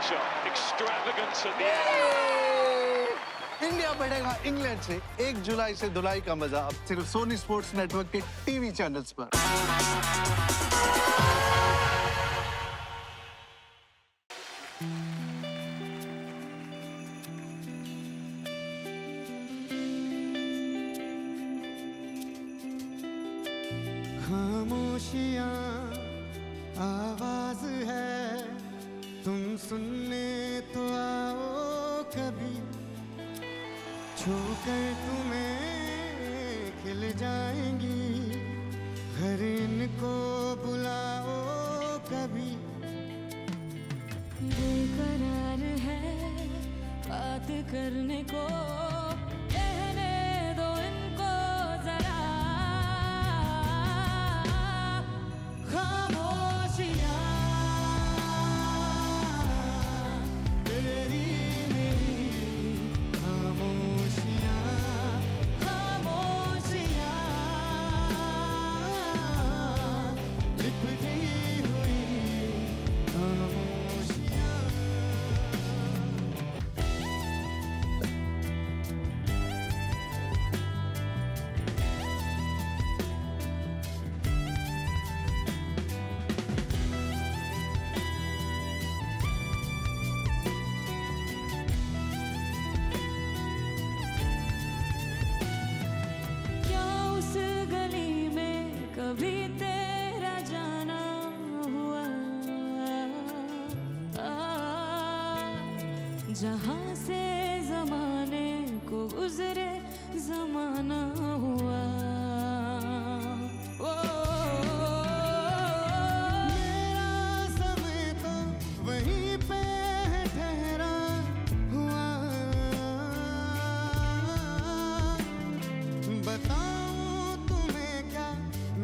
shot. Extravagance at the end. India बढ़ेगा England से 1 जुलाई से धुलाई का मजा अब सिर्फ सोनी स्पोर्ट्स नेटवर्क के टीवी चैनल्स पर। खामोशियाँ आवाज है, तुम सुनने तो आओ कभी, छूकर तुम्हें खिल जाएंगी, घर इनको बुलाओ कभी। बेकरार है बात करने को, कहने दो इनको जरा। खामोशियाँ तेरी मेरी, खामोशियाँ खामोशियाँ लिपटी हुई खामोशियाँ। क्या उस गली में कभी तेरा जाना हुआ, जहाँ से जमाने को गुजरे जमाना हुआ। ओ, मेरा समय तो वहीं पे है ठहरा हुआ, बताऊं तुम्हें क्या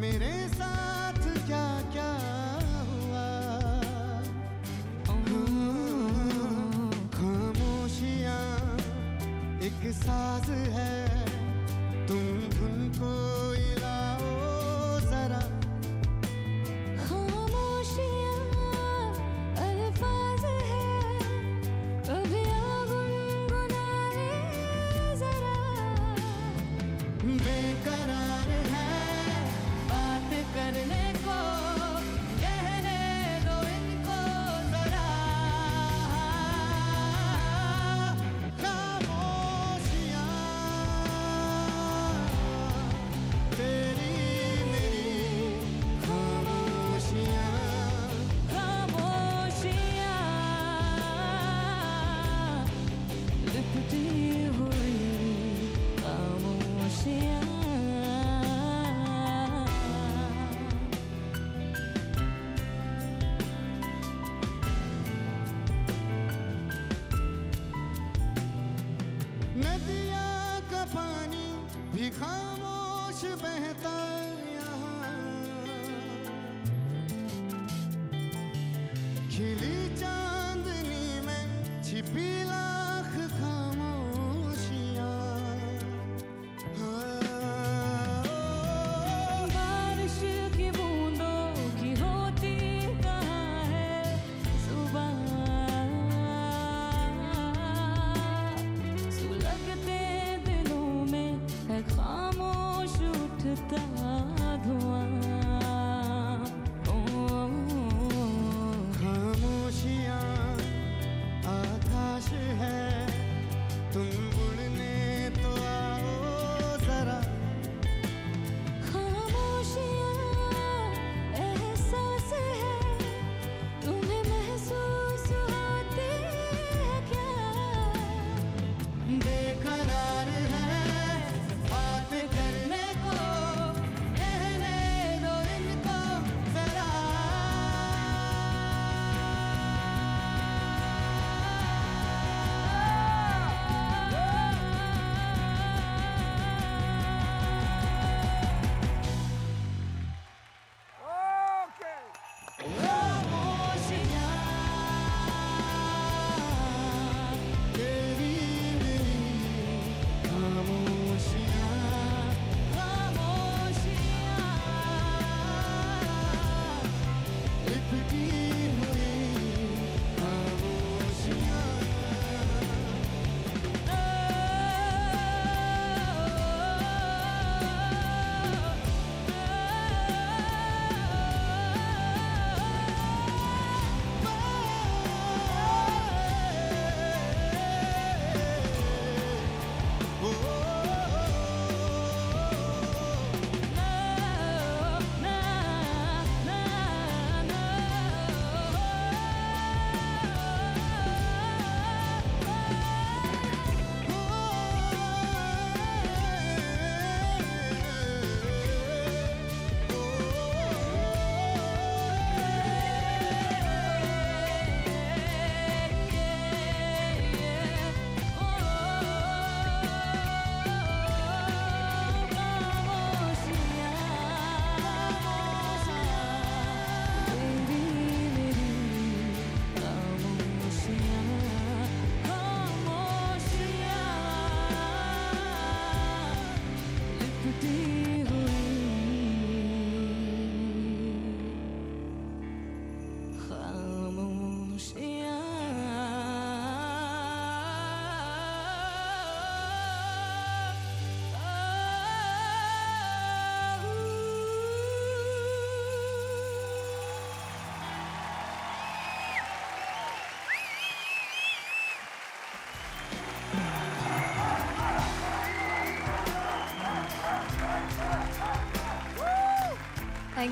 मेरे साथ क्या क्या हुआ। खामोशियाँ एक साज है, तुम धुन को हिलाओ जरा। खामोशियाँ अल्फाज है, कभी आ गुनगुनाए जरा। बेकरार है बात करने को, कहने दो इनको जरा। खामोशियाँ तेरी मेरी, खामोशियाँ खामोशियाँ लिपटी हुई खामोशियाँ। नदिया का पानी भी खामोश बहता यहाँ, खिली चांदनी में छिपी लाख खामोशियाँ। बारिश की बूंदों की होती कहाँ है सुबह, सुलगते दिलों में है खामोश उठता धुआं। खामोशियाँ आकाश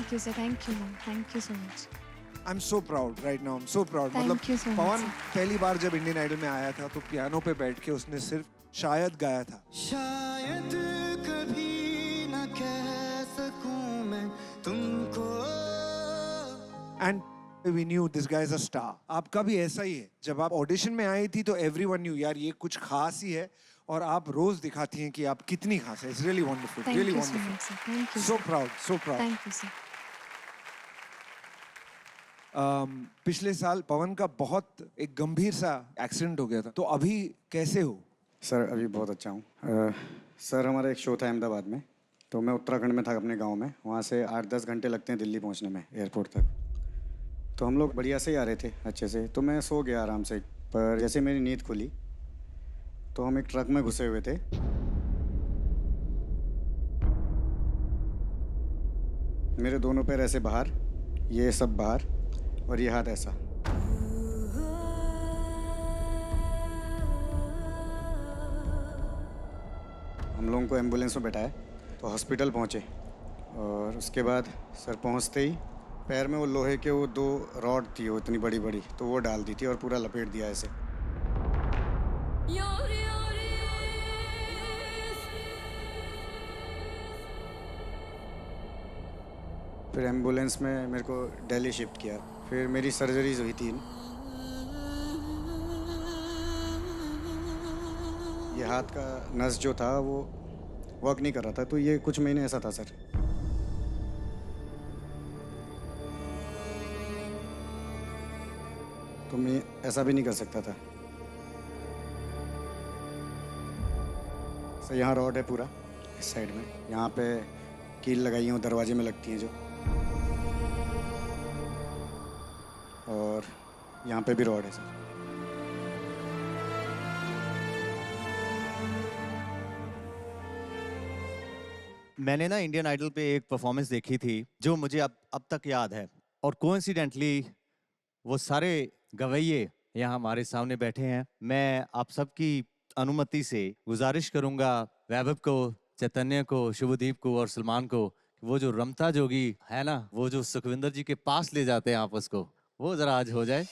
Thank you, sir. Thank you, ma'am. Thank you so much. I'm so proud right now. I'm so proud. Thank मतलब you so much, Pawan sir. पहली बार जब इंडियन आइडल में आया था तो पियानो पे बैठ के उसने सिर्फ शायद गाया था. शायद कभी न कह सकूं मैं तुमको. And we knew this guy is a star. आपका भी ऐसा ही है. जब आप ऑडिशन में आई थी तो everyone knew यार ये कुछ खास ही है और आप रोज दिखाती हैं कि आप कितनी खास है. It's really wonderful. Thank Really you so wonderful. much, sir. Thank you. So sir. proud. So proud. Thank you, sir. पिछले साल पवन का बहुत एक गंभीर सा एक्सीडेंट हो गया था. तो अभी कैसे हो? सर अभी बहुत अच्छा हूँ. सर हमारा एक शो था अहमदाबाद में, तो मैं उत्तराखंड में था अपने गांव में. वहाँ से 8-10 घंटे लगते हैं दिल्ली पहुँचने में एयरपोर्ट तक. तो हम लोग बढ़िया से ही आ रहे थे अच्छे से. तो मैं सो गया आराम से, पर जैसे मेरी नींद खुली तो हम एक ट्रक में घुसे हुए थे. मेरे दोनों पैर ऐसे बाहर, ये सब बाहर और ये हाथ ऐसा. हम लोगों को एम्बुलेंस में बैठाया तो हॉस्पिटल पहुँचे. और उसके बाद सर पहुँचते ही पैर में वो लोहे के वो 2 रॉड थी, वो इतनी बड़ी बड़ी, तो वो डाल दी थी और पूरा लपेट दिया ऐसे. फिर एम्बुलेंस में मेरे को दिल्ली शिफ्ट किया. फिर मेरी सर्जरीज हुई 3. ये हाथ का नस जो था वो वर्क नहीं कर रहा था, तो ये कुछ महीने ऐसा था सर. तो मैं ऐसा भी नहीं कर सकता था. सर यहाँ रॉड है पूरा इस साइड में, यहाँ पे कील लगाई हूँ, दरवाजे में लगती हैं जो, और यहाँ पे भी रॉड है सर. मैंने ना इंडियन आइडल पे एक परफॉर्मेंस देखी थी जो मुझे अब तक याद है. और कोइंसिडेंटली वो सारे गवैये यहाँ हमारे सामने बैठे हैं. मैं आप सबकी अनुमति से गुजारिश करूँगा वैभव को, चैतन्य को, शुभदीप को और सलमान को, वो जो रमता जोगी है ना, वो जो सुखविंदर जी के पास ले जाते हैं आपस को, वो जरा आज हो जाए.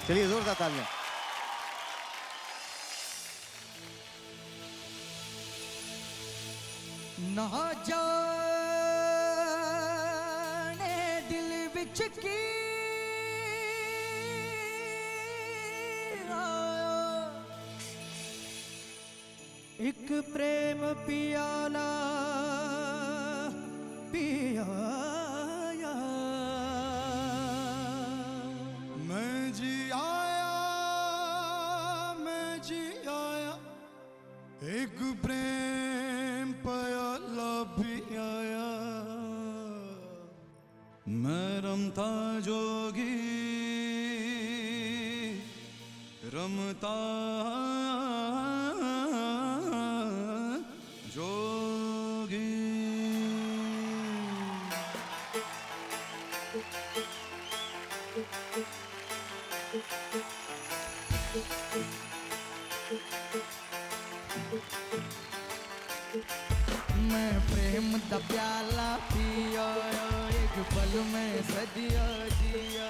चलिए जोरदार तालियां. ना जाने दिल विच की एक प्रेम पियाला पियाया. मैं जी आया एक प्रेम प्याला भी आया. मैं रमता जोगी रमता जोगी. मैं प्रेम दा प्याला पिया एक पल में सदिया जिया.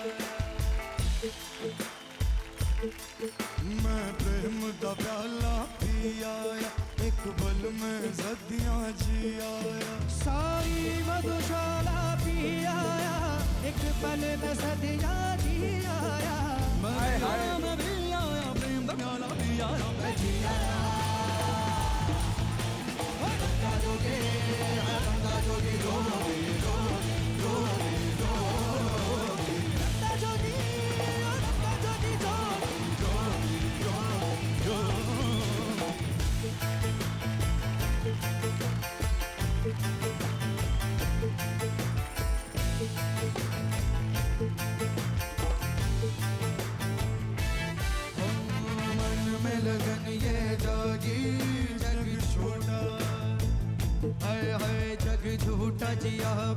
मैं प्रेम दा प्याला पिया एक पल में सदिया जिया. सारी मधुशाला पिया एक पल में सदिया जिया. मैं भी आया प्रेम दा प्याला पिया मैं जिया.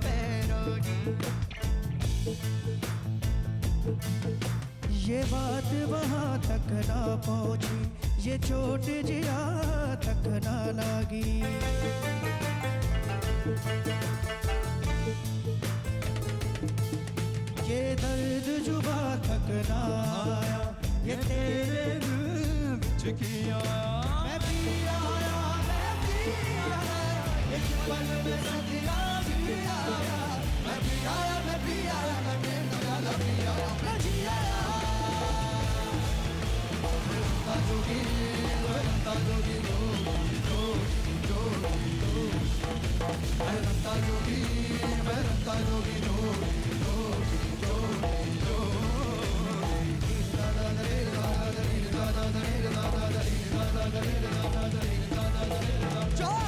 बैरागी। ये बात वहाँ तक ना पहुँची, ये चोट जिया तक ना लागी। ये दर्द जुबा तक ना आया, ये तेरे दिल बिच किया। मैं भी आया, मैं भी आया, एक पल में सदियाँ जी आया। मैं भी आया, मैं भी आया, मैं भी आया, मैं भी आया, मैं जी आया। रंता जोगी, रंता जोगी, जोगी, जोगी, जोगी, जोगी। मैं रंता जोगी, मैं रंता जोगी, जोगी, जोगी, जोगी, जोगी। दादा दरे, दादा दरे, दादा दरे, दादा दरे, दादा दरे, दादा दरे, दादा दरे, जोगी।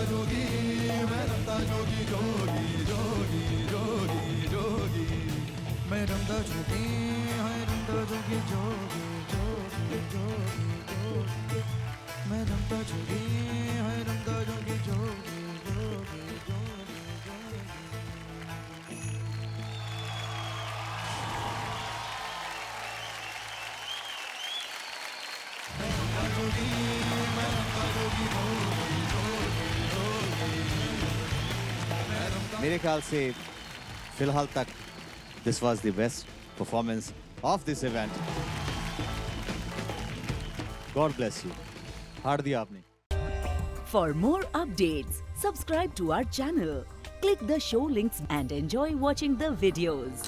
जोगी, मैं रंता जोगी, जोगी, जोगी, जोगी, जोगी। मैं रंता जोगी, हाय रंता जोगी, जोगी, जोगी, जोगी, जोगी। मैं रंता जोगी, हाय रंता जोगी, जोगी, जोगी, जोगी, जोगी। मैं रंता जोगी, मैं रंता जोगी, जोगी, जोगी। मेरे ख्याल से फिलहाल तक this was the best performance of this event. God bless you. हार दिया आपने। For more updates, subscribe to our channel, click the show links and enjoy watching the videos.